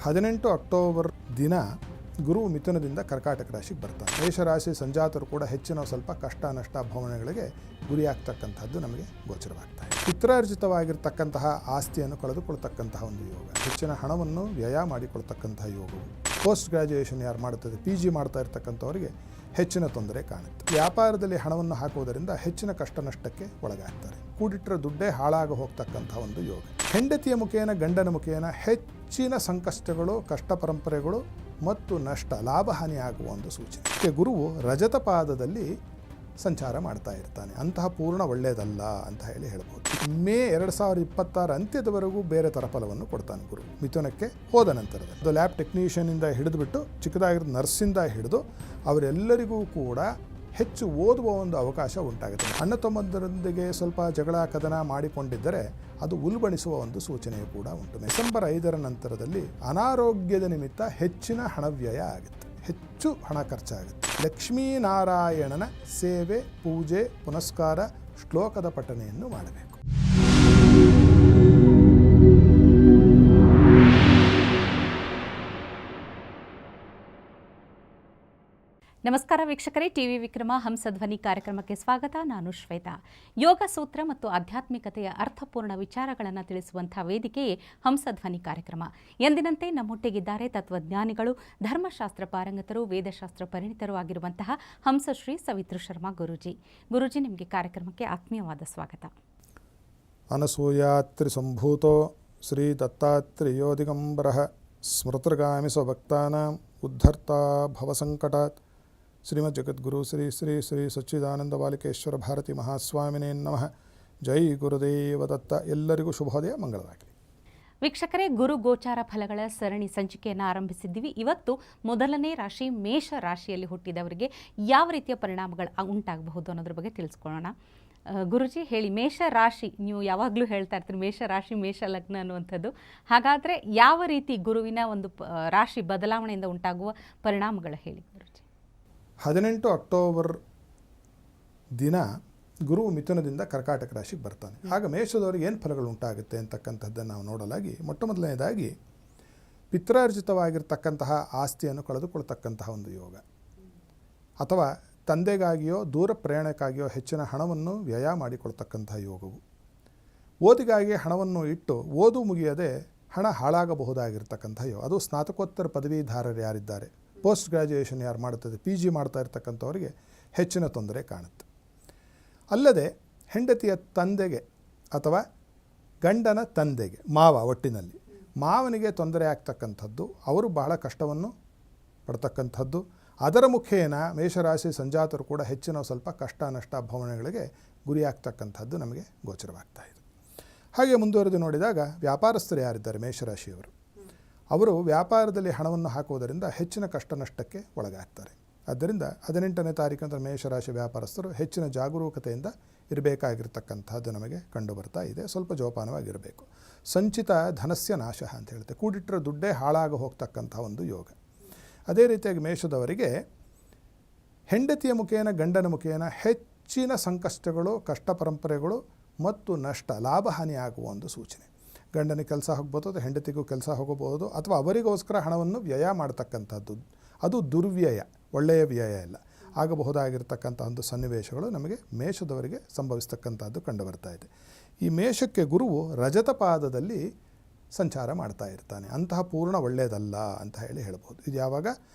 18 October ದಿನ ಗುರು ಮಿಥುನದಿಂದ ಕರ್ಕಾಟಕ ರಾಶಿಗೆ ಬರ್ತಾನೆ. ಮೇಷರಾಶಿ ಸಂಜಾತರು ಕೂಡ ಹೆಚ್ಚಿನ ಸ್ವಲ್ಪ ಕಷ್ಟ ನಷ್ಟ ಭಾವನೆಗಳಿಗೆ ಗುರಿಯಾಗ್ತಕ್ಕಂಥದ್ದು ನಮಗೆ ಗೋಚರವಾಗ್ತಾ ಇದೆ. ಪಿತ್ರಾರ್ಜಿತವಾಗಿರ್ತಕ್ಕಂತಹ ಆಸ್ತಿಯನ್ನು ಕಳೆದುಕೊಳ್ತಕ್ಕಂತಹ ಒಂದು ಯೋಗ, ಹೆಚ್ಚಿನ ಹಣವನ್ನು ವ್ಯಯ ಮಾಡಿಕೊಳ್ತಕ್ಕಂತಹ ಯೋಗವು, ಪೋಸ್ಟ್ ಗ್ರಾಜ್ಯುಯೇಷನ್ ಯಾರು ಮಾಡುತ್ತದೆ PG ಮಾಡ್ತಾ ಇರ್ತಕ್ಕಂಥವರಿಗೆ ಹೆಚ್ಚಿನ ತೊಂದರೆ ಕಾಣುತ್ತೆ. ವ್ಯಾಪಾರದಲ್ಲಿ ಹಣವನ್ನು ಹಾಕುವುದರಿಂದ ಹೆಚ್ಚಿನ ಕಷ್ಟ ನಷ್ಟಕ್ಕೆ ಒಳಗಾಗ್ತಾರೆ. ಕೂಡಿಟ್ಟರೆ ದುಡ್ಡೇ ಹಾಳಾಗಿ ಹೋಗ್ತಕ್ಕಂಥ ಒಂದು ಯೋಗ. ಹೆಂಡತಿಯ ಮುಖೇನ ಗಂಡನ ಮುಖೇನ ಹೆಚ್ಚಿನ ಸಂಕಷ್ಟಗಳು, ಕಷ್ಟ ಪರಂಪರೆಗಳು ಮತ್ತು ನಷ್ಟ, ಲಾಭಹಾನಿ ಆಗುವ ಒಂದು ಸೂಚನೆ. ಗುರುವು ರಜತ ಪಾದದಲ್ಲಿ ಸಂಚಾರ ಮಾಡ್ತಾ ಇರ್ತಾನೆ. ಅಂತಹ ಪೂರ್ಣ ಒಳ್ಳೆಯದಲ್ಲ ಅಂತ ಹೇಳ್ಬೋದು. ಮೇ 2026 ಅಂತ್ಯದವರೆಗೂ ಬೇರೆ ಥರ ಫಲವನ್ನು ಕೊಡ್ತಾನೆ ಗುರು ಮಿಥುನಕ್ಕೆ ಹೋದ ನಂತರದಲ್ಲಿ. ಅದು ಲ್ಯಾಬ್ ಟೆಕ್ನಿಷಿಯನಿಂದ ಹಿಡಿದುಬಿಟ್ಟು ಚಿಕ್ಕದಾಗಿರೋ ನರ್ಸಿಂದ ಹಿಡಿದು ಅವರೆಲ್ಲರಿಗೂ ಕೂಡ ಹೆಚ್ಚು ಓದುವ ಒಂದು ಅವಕಾಶ ಉಂಟಾಗುತ್ತೆ. ಅಣ್ಣ ತಮ್ಮಂದರೊಂದಿಗೆ ಸ್ವಲ್ಪ ಜಗಳ ಕದನ ಮಾಡಿಕೊಂಡಿದ್ದರೆ ಅದು ಉಲ್ಬಣಿಸುವ ಒಂದು ಸೂಚನೆಯೂ ಕೂಡ ಉಂಟು. ಡಿಸೆಂಬರ್ 5ರ ನಂತರದಲ್ಲಿ ಅನಾರೋಗ್ಯದ ನಿಮಿತ್ತ ಹೆಚ್ಚಿನ ಹಣವ್ಯಯ ಆಗುತ್ತೆ, ಹೆಚ್ಚು ಹಣ ಖರ್ಚಾಗುತ್ತೆ. ಲಕ್ಷ್ಮೀನಾರಾಯಣನ ಸೇವೆ, ಪೂಜೆ, ಪುನಸ್ಕಾರ, ಶ್ಲೋಕದ ಪಠಣೆಯನ್ನು ಮಾಡಬೇಕು. ನಮಸ್ಕಾರ ವೀಕ್ಷಕರೇ, ಟಿವಿ ವಿಕ್ರಮ ಹಂಸಧ್ವನಿ ಕಾರ್ಯಕ್ರಮಕ್ಕೆ ಸ್ವಾಗತ. ನಾನು ಶ್ವೇತಾ. ಯೋಗ ಸೂತ್ರ ಮತ್ತು ಆಧ್ಯಾತ್ಮಿಕತೆಯ ಅರ್ಥಪೂರ್ಣ ವಿಚಾರಗಳನ್ನು ತಿಳಿಸುವಂತಹ ವೇದಿಕೆಯೇ ಹಂಸಧ್ವನಿ ಕಾರ್ಯಕ್ರಮ. ಎಂದಿನಂತೆ ನಮ್ಮೊಟ್ಟಿಗಿದ್ದಾರೆ ತತ್ವಜ್ಞಾನಿಗಳು, ಧರ್ಮಶಾಸ್ತ್ರ ಪಾರಂಗತರು, ವೇದಶಾಸ್ತ್ರ ಪರಿಣಿತರು ಆಗಿರುವಂತಹ ಹಂಸಶ್ರೀ ಸವಿತೃ ಶರ್ಮಾ ಗುರೂಜಿ. ಗುರೂಜಿ, ನಿಮಗೆ ಕಾರ್ಯಕ್ರಮಕ್ಕೆ ಆತ್ಮೀಯವಾದ ಸ್ವಾಗತ. ಅನಸೂಯಾತ್ರಿ ಸಂಭೂತೋ ಶ್ರೀ ದತ್ತಾತ್ರೇಯೋ ದಿಗಂಬರಃ ಸ್ಮೃತೃಗಾಮಿ ಸ್ವಭಕ್ತಾನಾಂ ಉದ್ಧರ್ತಾ ಭವಸಂಕಟಾತ್ ಶ್ರೀಮದ್ ಜಗದ್ಗುರು ಶ್ರೀ ಶ್ರೀ ಶ್ರೀ ಸಚ್ಚಿದಾನಂದ ಬಾಲಿಕೇಶ್ವರ ಭಾರತಿ ಮಹಾಸ್ವಾಮಿನೇ ನಮಃ. ಜೈ ಗುರುದೇವ ದತ್ತ. ಎಲ್ಲರಿಗೂ ಶುಭೋದಯ, ಮಂಗಳವಾಗಲಿ. ವೀಕ್ಷಕರೇ, ಗುರು ಗೋಚಾರ ಫಲಗಳ ಸರಣಿ ಸಂಚಿಕೆಯನ್ನು ಆರಂಭಿಸಿದ್ದೀವಿ. ಇವತ್ತು ಮೊದಲನೇ ರಾಶಿ ಮೇಷ ರಾಶಿಯಲ್ಲಿ ಹುಟ್ಟಿದವರಿಗೆ ಯಾವ ರೀತಿಯ ಪರಿಣಾಮಗಳು ಉಂಟಾಗಬಹುದು ಅನ್ನೋದ್ರ ಬಗ್ಗೆ ತಿಳಿಸ್ಕೊಳ್ಳೋಣ. ಗುರುಜಿ ಹೇಳಿ, ಮೇಷ ರಾಶಿ, ನೀವು ಯಾವಾಗಲೂ ಹೇಳ್ತಾ ಇರ್ತೀರಿ ಮೇಷ ರಾಶಿ ಮೇಷ ಲಗ್ನ ಅನ್ನುವಂಥದ್ದು. ಹಾಗಾದರೆ ಯಾವ ರೀತಿ ಗುರುವಿನ ಒಂದು ರಾಶಿ ಬದಲಾವಣೆಯಿಂದ ಉಂಟಾಗುವ ಪರಿಣಾಮಗಳು ಹೇಳಿ ಗುರುಜಿ. 18 ಅಕ್ಟೋಬರ್ ದಿನ ಗುರು ಮಿಥುನದಿಂದ ಕರ್ಕಾಟಕ ರಾಶಿಗೆ ಬರ್ತಾನೆ. ಆಗ ಮೇಷದವರಿಗೆ ಏನು ಫಲಗಳು ಉಂಟಾಗುತ್ತೆ ಅಂತಕ್ಕಂಥದ್ದನ್ನು ನಾವು ನೋಡಲಾಗಿ, ಮೊಟ್ಟ ಮೊದಲನೇದಾಗಿ ಪಿತ್ರಾರ್ಜಿತವಾಗಿರ್ತಕ್ಕಂತಹ ಆಸ್ತಿಯನ್ನು ಕಳೆದುಕೊಳ್ತಕ್ಕಂತಹ ಒಂದು ಯೋಗ, ಅಥವಾ ತಂದೆಗಾಗಿಯೋ ದೂರ ಪ್ರಯಾಣಕ್ಕಾಗಿಯೋ ಹೆಚ್ಚಿನ ಹಣವನ್ನು ವ್ಯಯ ಮಾಡಿಕೊಳ್ತಕ್ಕಂತಹ ಯೋಗವು, ಓದಿಗಾಗಿ ಹಣವನ್ನು ಇಟ್ಟು ಓದು ಮುಗಿಯದೆ ಹಣ ಹಾಳಾಗಬಹುದಾಗಿರ್ತಕ್ಕಂಥ ಯೋಗ. ಅದು ಸ್ನಾತಕೋತ್ತರ ಪದವೀಧರರು ಯಾರಿದ್ದಾರೆ, ಪೋಸ್ಟ್ ಗ್ರಾಜ್ಯುಯೇಷನ್ ಯಾರು ಮಾಡುತ್ತದೆ PG ಮಾಡ್ತಾ ಇರ್ತಕ್ಕಂಥವರಿಗೆ ಹೆಚ್ಚಿನ ತೊಂದರೆ ಕಾಣುತ್ತೆ. ಅಲ್ಲದೆ ಹೆಂಡತಿಯ ತಂದೆಗೆ ಅಥವಾ ಗಂಡನ ತಂದೆಗೆ, ಒಟ್ಟಿನಲ್ಲಿ ಮಾವನಿಗೆ ತೊಂದರೆ ಆಗ್ತಕ್ಕಂಥದ್ದು, ಅವರು ಬಹಳ ಕಷ್ಟವನ್ನು ಪಡ್ತಕ್ಕಂಥದ್ದು. ಅದರ ಮುಖೇನ ಮೇಷರಾಶಿ ಸಂಜಾತರು ಕೂಡ ಹೆಚ್ಚಿನ ಸ್ವಲ್ಪ ಕಷ್ಟ ನಷ್ಟ ಭಾವನೆಗಳಿಗೆ ಗುರಿಯಾಗ್ತಕ್ಕಂಥದ್ದು ನಮಗೆ ಗೋಚರವಾಗ್ತಾ ಇದೆ. ಹಾಗೆ ಮುಂದುವರೆದು ನೋಡಿದಾಗ ವ್ಯಾಪಾರಸ್ಥರು ಯಾರಿದ್ದಾರೆ ಮೇಷರಾಶಿಯವರು, ಅವರು ವ್ಯಾಪಾರದಲ್ಲಿ ಹಣವನ್ನು ಹಾಕುವುದರಿಂದ ಹೆಚ್ಚಿನ ಕಷ್ಟ ನಷ್ಟಕ್ಕೆ ಒಳಗಾಗ್ತಾರೆ. ಆದ್ದರಿಂದ 18ನೇ ತಾರೀಕಂದ್ರೆ ಮೇಷರಾಶಿ ವ್ಯಾಪಾರಸ್ಥರು ಹೆಚ್ಚಿನ ಜಾಗರೂಕತೆಯಿಂದ ಇರಬೇಕಾಗಿರ್ತಕ್ಕಂಥದ್ದು ನಮಗೆ ಕಂಡು ಬರ್ತಾ ಇದೆ. ಸ್ವಲ್ಪ ಜೋಪಾನವಾಗಿರಬೇಕು. ಸಂಚಿತ ಧನಸ್ಯ ನಾಶ ಅಂತ ಹೇಳುತ್ತೆ. ಕೂಡಿಟ್ಟರೆ ದುಡ್ಡೇ ಹಾಳಾಗಿ ಹೋಗ್ತಕ್ಕಂಥ ಒಂದು ಯೋಗ. ಅದೇ ರೀತಿಯಾಗಿ ಮೇಷದವರಿಗೆ ಹೆಂಡತಿಯ ಮುಖೇನ ಗಂಡನ ಮುಖೇನ ಹೆಚ್ಚಿನ ಸಂಕಷ್ಟಗಳು, ಕಷ್ಟ ಪರಂಪರೆಗಳು ಮತ್ತು ನಷ್ಟ, ಲಾಭಹಾನಿ ಆಗುವ ಒಂದು ಸೂಚನೆ. ಗಂಡನಿಗೆ ಕೆಲಸ ಹೋಗ್ಬೋದು, ಅಥವಾ ಹೆಂಡತಿಗೂ ಕೆಲಸ ಹೋಗಬಹುದು, ಅಥವಾ ಅವರಿಗೋಸ್ಕರ ಹಣವನ್ನು ವ್ಯಯ ಮಾಡ್ತಕ್ಕಂಥದ್ದು, ಅದು ದುರ್ವ್ಯಯ, ಒಳ್ಳೆಯ ವ್ಯಯ ಇಲ್ಲ, ಆಗಬಹುದಾಗಿರ್ತಕ್ಕಂಥ ಒಂದು ಸನ್ನಿವೇಶಗಳು ನಮಗೆ ಮೇಷದವರಿಗೆ ಸಂಭವಿಸ್ತಕ್ಕಂಥದ್ದು ಕಂಡು ಬರ್ತಾ ಇದೆ. ಈ ಮೇಷಕ್ಕೆ ಗುರುವು ರಜತ ಪಾದದಲ್ಲಿ ಸಂಚಾರ ಮಾಡ್ತಾ ಇರ್ತಾನೆ. ಅಂತಹ ಪೂರ್ಣ ಒಳ್ಳೆಯದಲ್ಲ ಅಂತ ಹೇಳ್ಬೋದು. ಇದು ಯಾವಾಗ?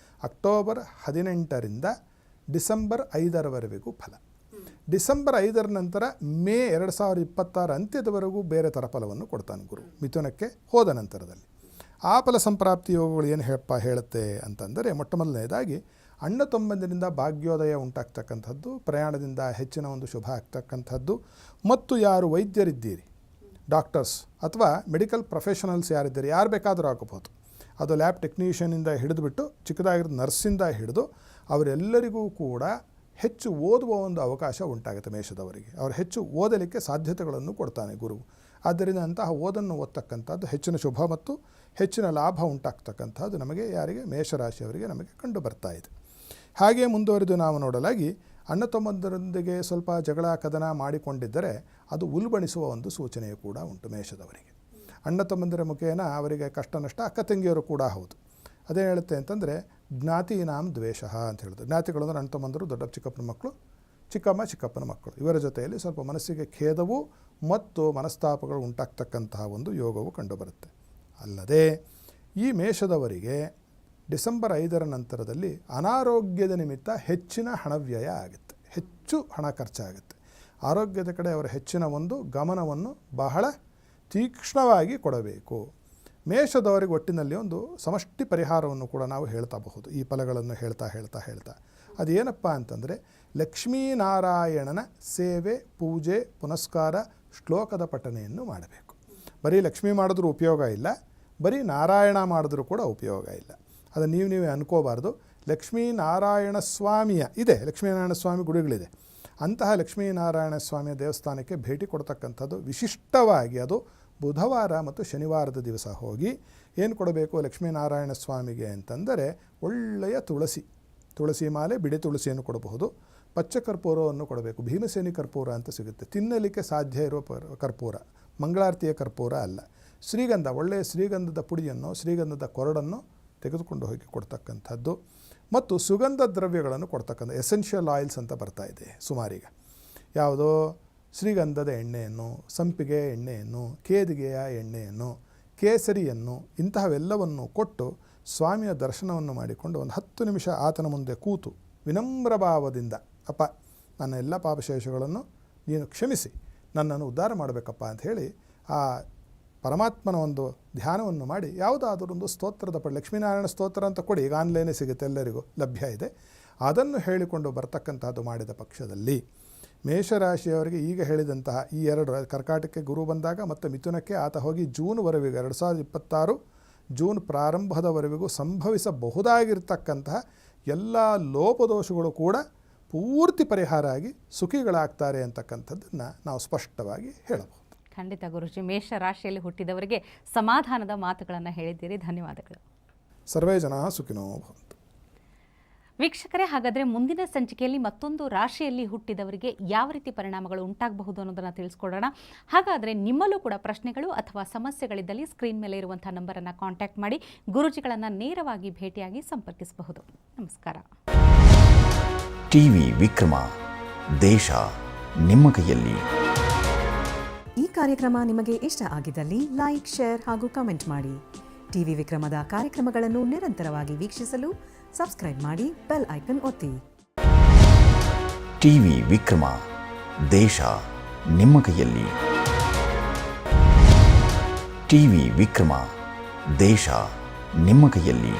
ಅಕ್ಟೋಬರ್ 18ರಿಂದ ಡಿಸೆಂಬರ್ 5ರವರೆಗೂ ಫಲ. ಡಿಸೆಂಬರ್ 5ರ ನಂತರ ಮೇ 2026 ಅಂತ್ಯದವರೆಗೂ ಬೇರೆ ಥರ ಫಲವನ್ನು ಕೊಡ್ತಾನೆ ಗುರು ಮಿಥುನಕ್ಕೆ ಹೋದ ನಂತರದಲ್ಲಿ. ಆ ಫಲ ಸಂಪ್ರಾಪ್ತಿ ಯೋಗಗಳು ಏನು ಹೇಳುತ್ತೆ ಅಂತಂದರೆ, ಮೊಟ್ಟ ಮೊದಲನೇದಾಗಿ ಅಣ್ಣ ತಮ್ಮಂದಿರಿಂದ ಭಾಗ್ಯೋದಯ ಉಂಟಾಗ್ತಕ್ಕಂಥದ್ದು, ಪ್ರಯಾಣದಿಂದ ಹೆಚ್ಚಿನ ಒಂದು ಶುಭ ಆಗ್ತಕ್ಕಂಥದ್ದು, ಮತ್ತು ಯಾರು ವೈದ್ಯರಿದ್ದೀರಿ, ಡಾಕ್ಟರ್ಸ್ ಅಥವಾ ಮೆಡಿಕಲ್ ಪ್ರೊಫೆಷನಲ್ಸ್ ಯಾರಿದ್ದೀರಿ, ಯಾರು ಬೇಕಾದರೂ ಆಗಬಹುದು, ಅದು ಲ್ಯಾಬ್ ಟೆಕ್ನಿಷಿಯನಿಂದ ಹಿಡಿದುಬಿಟ್ಟು ಚಿಕ್ಕದಾಗಿರೋ ನರ್ಸಿಂದ ಹಿಡಿದು ಅವರೆಲ್ಲರಿಗೂ ಕೂಡ ಹೆಚ್ಚು ಓದುವ ಒಂದು ಅವಕಾಶ ಉಂಟಾಗುತ್ತೆ ಮೇಷದವರಿಗೆ. ಅವರು ಹೆಚ್ಚು ಓದಲಿಕ್ಕೆ ಸಾಧ್ಯತೆಗಳನ್ನು ಕೊಡ್ತಾನೆ ಗುರು. ಆದ್ದರಿಂದ ಅಂತಹ ಓದನ್ನು ಓದ್ತಕ್ಕಂಥದ್ದು ಹೆಚ್ಚಿನ ಶುಭ ಮತ್ತು ಹೆಚ್ಚಿನ ಲಾಭ ಉಂಟಾಗ್ತಕ್ಕಂಥದ್ದು ನಮಗೆ ಯಾರಿಗೆ? ಮೇಷರಾಶಿಯವರಿಗೆ ನಮಗೆ ಕಂಡು ಬರ್ತಾ ಇದೆ. ಹಾಗೆ ಮುಂದುವರೆದು ನಾವು ನೋಡಲಾಗಿ ಅಣ್ಣ ತಮ್ಮಂದರೊಂದಿಗೆ ಸ್ವಲ್ಪ ಜಗಳ ಕದನ ಮಾಡಿಕೊಂಡಿದ್ದರೆ ಅದು ಉಲ್ಬಣಿಸುವ ಒಂದು ಸೂಚನೆಯೂ ಕೂಡ ಉಂಟು ಮೇಷದವರಿಗೆ. ಅಣ್ಣ ತಮ್ಮಂದಿರ ಮುಖೇನ ಅವರಿಗೆ ಕಷ್ಟ ನಷ್ಟ ಅಕ್ಕ ತಂಗಿಯರು ಕೂಡ ಹೌದು. ಅದೇನು ಹೇಳುತ್ತೆ ಅಂತಂದರೆ ಜ್ಞಾತೀನಾಂ ದ್ವೇಷ ಅಂತ ಹೇಳೋದು. ಜ್ಞಾತಿಗಳು ಅಂದರೆ ಅಣ್ಣ ತಮ್ಮಂದರು, ದೊಡ್ಡ ಚಿಕ್ಕಪ್ಪನ ಮಕ್ಕಳು, ಚಿಕ್ಕಪ್ಪನ ಮಕ್ಕಳು, ಇವರ ಜೊತೆಯಲ್ಲಿ ಸ್ವಲ್ಪ ಮನಸ್ಸಿಗೆ ಖೇದವು ಮತ್ತು ಮನಸ್ತಾಪಗಳು ಉಂಟಾಗ್ತಕ್ಕಂತಹ ಒಂದು ಯೋಗವು ಕಂಡುಬರುತ್ತೆ. ಅಲ್ಲದೆ ಈ ಮೇಷದವರಿಗೆ ಡಿಸೆಂಬರ್ 5ರ ನಂತರದಲ್ಲಿ ಅನಾರೋಗ್ಯದ ನಿಮಿತ್ತ ಹೆಚ್ಚಿನ ಹಣವ್ಯಯ ಆಗುತ್ತೆ, ಹೆಚ್ಚು ಹಣ ಖರ್ಚಾಗುತ್ತೆ. ಆರೋಗ್ಯದ ಕಡೆ ಅವರ ಹೆಚ್ಚಿನ ಒಂದು ಗಮನವನ್ನು ಬಹಳ ತೀಕ್ಷ್ಣವಾಗಿ ಕೊಡಬೇಕು. ಮೇಷದವರಿಗೆ ಒಟ್ಟಿನಲ್ಲಿ ಒಂದು ಸಮಷ್ಟಿ ಪರಿಹಾರವನ್ನು ಕೂಡ ನಾವು ಹೇಳ್ತಾಬಹುದು. ಈ ಫಲಗಳನ್ನು ಹೇಳ್ತಾ ಅದೇನಪ್ಪ ಅಂತಂದರೆ ಲಕ್ಷ್ಮೀನಾರಾಯಣನ ಸೇವೆ, ಪೂಜೆ, ಪುನಸ್ಕಾರ, ಶ್ಲೋಕದ ಪಠನೆಯನ್ನು ಮಾಡಬೇಕು. ಬರೀ ಲಕ್ಷ್ಮೀ ಮಾಡಿದ್ರೂ ಉಪಯೋಗ ಇಲ್ಲ, ಬರೀ ನಾರಾಯಣ ಮಾಡಿದ್ರೂ ಕೂಡ ಉಪಯೋಗ ಇಲ್ಲ. ಅದನ್ನು ನೀವೇ ಅನ್ಕೋಬಾರ್ದು. ಲಕ್ಷ್ಮೀನಾರಾಯಣ ಸ್ವಾಮಿಯ ಇದೆ, ಲಕ್ಷ್ಮೀನಾರಾಯಣ ಸ್ವಾಮಿ ಗುಡಿಗಳಿದೆ. ಅಂತಹ ಲಕ್ಷ್ಮೀನಾರಾಯಣ ಸ್ವಾಮಿಯ ದೇವಸ್ಥಾನಕ್ಕೆ ಭೇಟಿ ಕೊಡ್ತಕ್ಕಂಥದ್ದು ವಿಶಿಷ್ಟವಾಗಿ ಅದು ಬುಧವಾರ ಮತ್ತು ಶನಿವಾರದ ದಿವಸ ಹೋಗಿ ಏನು ಕೊಡಬೇಕು ಲಕ್ಷ್ಮೀನಾರಾಯಣ ಸ್ವಾಮಿಗೆ ಅಂತಂದರೆ ಒಳ್ಳೆಯ ತುಳಸಿ ಮಾಲೆ, ಬಿಡಿ ತುಳಸಿಯನ್ನು ಕೊಡಬಹುದು. ಪಚ್ಚ ಕರ್ಪೂರವನ್ನು ಕೊಡಬೇಕು. ಭೀಮಸೇನಿ ಕರ್ಪೂರ ಅಂತ ಸಿಗುತ್ತೆ, ತಿನ್ನಲಿಕ್ಕೆ ಸಾಧ್ಯ ಇರುವ ಕರ್ಪೂರ, ಮಂಗಳಾರತಿಯ ಕರ್ಪೂರ ಅಲ್ಲ. ಶ್ರೀಗಂಧ, ಒಳ್ಳೆಯ ಶ್ರೀಗಂಧದ ಪುಡಿಯನ್ನು, ಶ್ರೀಗಂಧದ ಕೊರಡನ್ನು ತೆಗೆದುಕೊಂಡು ಹೋಗಿ ಕೊಡ್ತಕ್ಕಂಥದ್ದು. ಮತ್ತು ಸುಗಂಧ ದ್ರವ್ಯಗಳನ್ನು ಕೊಡ್ತಕ್ಕಂಥ ಎಸೆನ್ಷಿಯಲ್ ಆಯಿಲ್ಸ್ ಅಂತ ಬರ್ತಾ ಇದೆ ಸುಮಾರಿಗೆ. ಯಾವುದೋ ಶ್ರೀಗಂಧದ ಎಣ್ಣೆಯನ್ನು, ಸಂಪಿಗೆ ಎಣ್ಣೆಯನ್ನು, ಕೇದಿಗೆಯ ಎಣ್ಣೆಯನ್ನು, ಕೇಸರಿಯನ್ನು, ಇಂತಹವೆಲ್ಲವನ್ನು ಕೊಟ್ಟು ಸ್ವಾಮಿಯ ದರ್ಶನವನ್ನು ಮಾಡಿಕೊಂಡು ಒಂದು 10 ನಿಮಿಷ ಆತನ ಮುಂದೆ ಕೂತು ವಿನಮ್ರ ಭಾವದಿಂದ, ಅಪ್ಪ ನನ್ನ ಎಲ್ಲ ಪಾಪಶೇಷಗಳನ್ನು ನೀನು ಕ್ಷಮಿಸಿ ನನ್ನನ್ನು ಉದ್ಧಾರ ಮಾಡಬೇಕಪ್ಪ ಅಂತ ಹೇಳಿ ಆ ಪರಮಾತ್ಮನ ಒಂದು ಧ್ಯಾನವನ್ನು ಮಾಡಿ ಯಾವುದಾದರೂ ಒಂದು ಸ್ತೋತ್ರದ ಲಕ್ಷ್ಮೀನಾರಾಯಣ ಸ್ತೋತ್ರ ಅಂತ ಕೊಡಿ, ಈಗ ಆನ್ಲೈನೇ ಸಿಗುತ್ತೆ, ಎಲ್ಲರಿಗೂ ಲಭ್ಯ ಇದೆ. ಅದನ್ನು ಹೇಳಿಕೊಂಡು ಬರ್ತಕ್ಕಂಥದ್ದು ಮಾಡಿದ ಪಕ್ಷದಲ್ಲಿ ಮೇಷರಾಶಿಯವರಿಗೆ ಈಗ ಹೇಳಿದಂತಹ ಈ 2 ಕರ್ಕಾಟಕಕ್ಕೆ ಗುರು ಬಂದಾಗ ಮತ್ತು ಮಿಥುನಕ್ಕೆ ಆತ ಹೋಗಿ ಜೂನ್ವರೆವಿಗೂ 2026 ಜೂನ್ ಪ್ರಾರಂಭದವರೆವಿಗೂ ಸಂಭವಿಸಬಹುದಾಗಿರ್ತಕ್ಕಂತಹ ಎಲ್ಲ ಲೋಪದೋಷಗಳು ಕೂಡ ಪೂರ್ತಿ ಪರಿಹಾರ ಆಗಿ ಸುಖಿಗಳಾಗ್ತಾರೆ ಅಂತಕ್ಕಂಥದ್ದನ್ನು ನಾವು ಸ್ಪಷ್ಟವಾಗಿ ಹೇಳಬಹುದು. ಖಂಡಿತ ಗುರುಜಿ, ಮೇಷ ರಾಶಿಯಲ್ಲಿ ಹುಟ್ಟಿದವರಿಗೆ ಸಮಾಧಾನದ ಮಾತುಗಳನ್ನು ಹೇಳಿದ್ದೀರಿ, ಧನ್ಯವಾದಗಳು. ಸರ್ವೇ ಜನ ಸುಖಿನೋ ಭವಂತು. ವೀಕ್ಷಕರೇ, ಹಾಗಾದರೆ ಮುಂದಿನ ಸಂಚಿಕೆಯಲ್ಲಿ ಮತ್ತೊಂದು ರಾಶಿಯಲ್ಲಿ ಹುಟ್ಟಿದವರಿಗೆ ಯಾವ ರೀತಿ ಪರಿಣಾಮಗಳು ಉಂಟಾಗಬಹುದು ಅನ್ನೋದನ್ನು ತಿಳಿಸ್ಕೊಡೋಣ. ಹಾಗಾದರೆ ನಿಮ್ಮಲ್ಲೂ ಕೂಡ ಪ್ರಶ್ನೆಗಳು ಅಥವಾ ಸಮಸ್ಯೆಗಳಿದ್ದಲ್ಲಿ ಸ್ಕ್ರೀನ್ ಮೇಲೆ ಇರುವಂಥ ನಂಬರನ್ನು ಕಾಂಟ್ಯಾಕ್ಟ್ ಮಾಡಿ ಗುರೂಜಿಗಳನ್ನು ನೇರವಾಗಿ ಭೇಟಿಯಾಗಿ ಸಂಪರ್ಕಿಸಬಹುದು. ನಮಸ್ಕಾರ. ಟಿವಿ ವಿಕ್ರಮ, ದೇಶ ನಿಮ್ಮ ಕೈಯಲ್ಲಿ. ಈ ಕಾರ್ಯಕ್ರಮ ನಿಮಗೆ ಇಷ್ಟ ಆಗಿದ್ದಲ್ಲಿ ಲೈಕ್, ಶೇರ್ ಹಾಗೂ ಕಮೆಂಟ್ ಮಾಡಿ. ಟಿವಿ ವಿಕ್ರಮದ ಕಾರ್ಯಕ್ರಮಗಳನ್ನು ನಿರಂತರವಾಗಿ ವೀಕ್ಷಿಸಲು ಸಬ್ಸ್ಕ್ರೈಬ್ ಮಾಡಿ, ಬೆಲ್ ಐಕನ್ ಒತ್ತಿ. ಟಿವಿ ವಿಕ್ರಮ, ದೇಶ ನಿಮ್ಮ ಕೈಯಲ್ಲಿ. ಟಿವಿ ವಿಕ್ರಮ, ದೇಶ ನಿಮ್ಮ ಕೈಯಲ್ಲಿ.